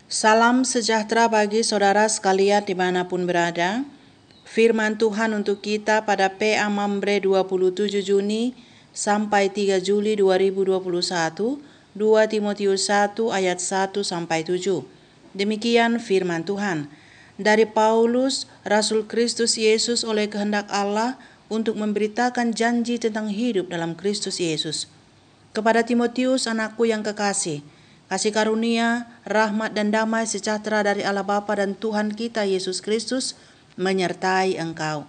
Salam sejahtera bagi saudara sekalian dimanapun berada. Firman Tuhan untuk kita pada PA Mambre 27 Juni sampai 3 Juli 2021, 2 Timotius 1 ayat 1 sampai 7. Demikian firman Tuhan. Dari Paulus, Rasul Kristus Yesus oleh kehendak Allah untuk memberitakan janji tentang hidup dalam Kristus Yesus. Kepada Timotius, anakku yang kekasih, kasih karunia, rahmat dan damai sejahtera dari Allah Bapa dan Tuhan kita Yesus Kristus menyertai engkau.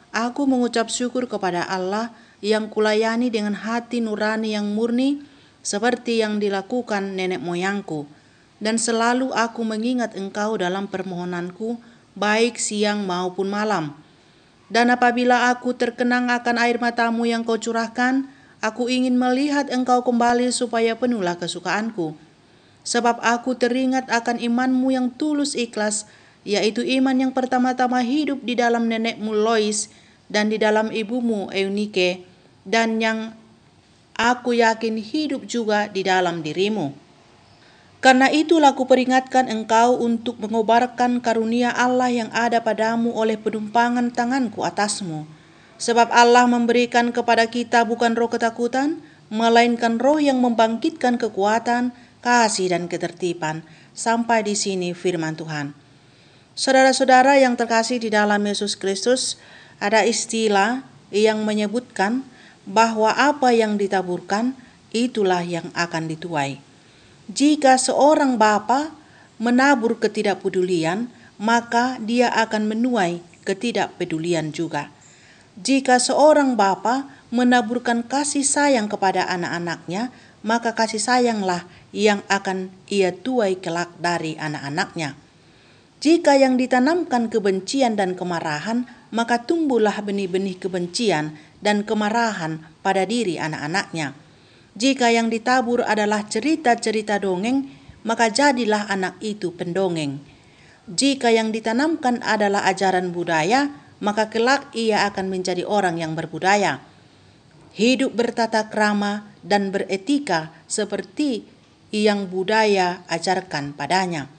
Aku mengucap syukur kepada Allah yang kulayani dengan hati nurani yang murni seperti yang dilakukan nenek moyangku. Dan selalu aku mengingat engkau dalam permohonanku baik siang maupun malam. Dan apabila aku terkenang akan air matamu yang kau curahkan, aku ingin melihat engkau kembali supaya penuhlah kesukaanku. Sebab aku teringat akan imanmu yang tulus ikhlas, yaitu iman yang pertama-tama hidup di dalam nenekmu Lois dan di dalam ibumu Eunike, dan yang aku yakin hidup juga di dalam dirimu. Karena itulah kuperingatkan engkau untuk mengobarkan karunia Allah yang ada padamu oleh penumpangan tanganku atasmu. Sebab Allah memberikan kepada kita bukan roh ketakutan, melainkan roh yang membangkitkan kekuatan, kasih dan ketertiban. Sampai di sini firman Tuhan. Saudara-saudara yang terkasih di dalam Yesus Kristus, ada istilah yang menyebutkan bahwa apa yang ditaburkan, itulah yang akan dituai. Jika seorang bapa menabur ketidakpedulian, maka dia akan menuai ketidakpedulian juga. Jika seorang bapa menaburkan kasih sayang kepada anak-anaknya, maka kasih sayanglah yang akan ia tuai kelak dari anak-anaknya. Jika yang ditanamkan kebencian dan kemarahan, maka tumbuhlah benih-benih kebencian dan kemarahan pada diri anak-anaknya. Jika yang ditabur adalah cerita-cerita dongeng, maka jadilah anak itu pendongeng. Jika yang ditanamkan adalah ajaran budaya, maka kelak ia akan menjadi orang yang berbudaya. Hidup bertata krama dan beretika seperti yang budaya ajarkan padanya.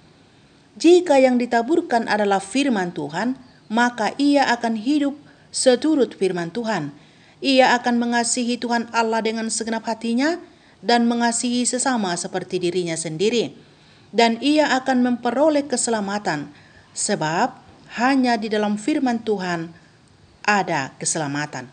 Jika yang ditaburkan adalah firman Tuhan, maka ia akan hidup seturut firman Tuhan. Ia akan mengasihi Tuhan Allah dengan segenap hatinya dan mengasihi sesama seperti dirinya sendiri. Dan ia akan memperoleh keselamatan, sebab hanya di dalam firman Tuhan ada keselamatan.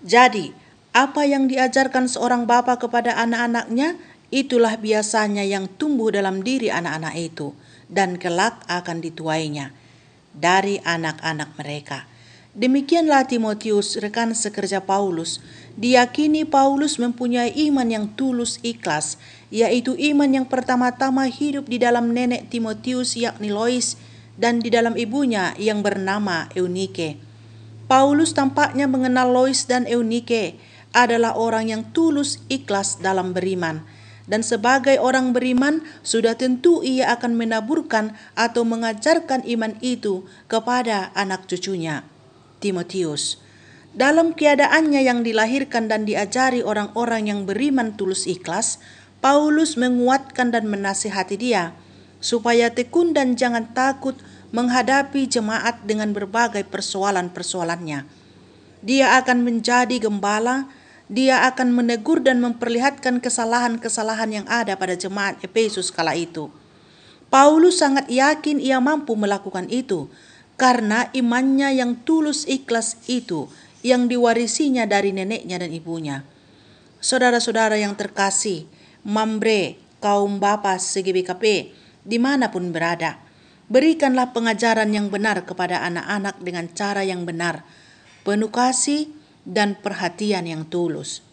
Jadi, apa yang diajarkan seorang bapa kepada anak-anaknya, itulah biasanya yang tumbuh dalam diri anak-anak itu, dan kelak akan dituainya dari anak-anak mereka. Demikianlah Timotius, rekan sekerja Paulus. Diyakini Paulus mempunyai iman yang tulus ikhlas, yaitu iman yang pertama-tama hidup di dalam nenek Timotius yakni Lois dan di dalam ibunya yang bernama Eunike. Paulus tampaknya mengenal Lois dan Eunike adalah orang yang tulus ikhlas dalam beriman. Dan sebagai orang beriman, sudah tentu ia akan menaburkan atau mengajarkan iman itu kepada anak cucunya, Timotius. Dalam keadaannya yang dilahirkan dan diajari orang-orang yang beriman tulus ikhlas, Paulus menguatkan dan menasihati dia, supaya tekun dan jangan takut menghadapi jemaat dengan berbagai persoalan-persoalannya. Dia akan menjadi gembala. Dia akan menegur dan memperlihatkan kesalahan-kesalahan yang ada pada jemaat Efesus kala itu. Paulus sangat yakin ia mampu melakukan itu, karena imannya yang tulus ikhlas itu yang diwarisinya dari neneknya dan ibunya. Saudara-saudara yang terkasih, Mambre, kaum bapa SGBKP, dimanapun berada, berikanlah pengajaran yang benar kepada anak-anak dengan cara yang benar, penuh kasih dan perhatian yang tulus.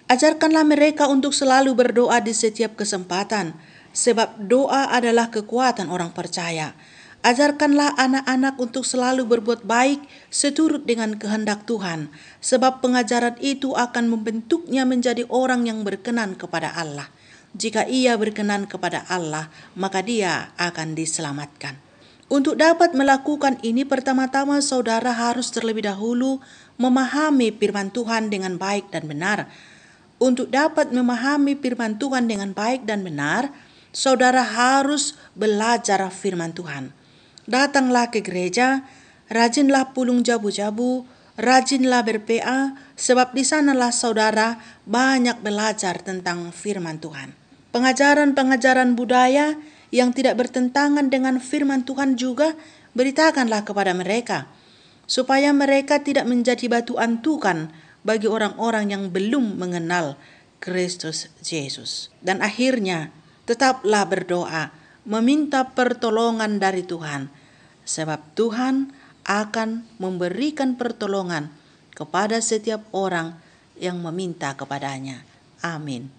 Ajarkanlah mereka untuk selalu berdoa di setiap kesempatan, sebab doa adalah kekuatan orang percaya. Ajarkanlah anak-anak untuk selalu berbuat baik seturut dengan kehendak Tuhan, sebab pengajaran itu akan membentuknya menjadi orang yang berkenan kepada Allah. Jika ia berkenan kepada Allah, maka dia akan diselamatkan. Untuk dapat melakukan ini, pertama-tama saudara harus terlebih dahulu memahami firman Tuhan dengan baik dan benar. Untuk dapat memahami firman Tuhan dengan baik dan benar, saudara harus belajar firman Tuhan. Datanglah ke gereja, rajinlah pulung jabu-jabu, rajinlah berPA, sebab di sanalah saudara banyak belajar tentang firman Tuhan. Pengajaran-pengajaran budaya yang tidak bertentangan dengan firman Tuhan juga beritakanlah kepada mereka, supaya mereka tidak menjadi batu antukan bagi orang-orang yang belum mengenal Kristus Yesus. Dan akhirnya, tetaplah berdoa, meminta pertolongan dari Tuhan, sebab Tuhan akan memberikan pertolongan kepada setiap orang yang meminta kepadanya. Amin.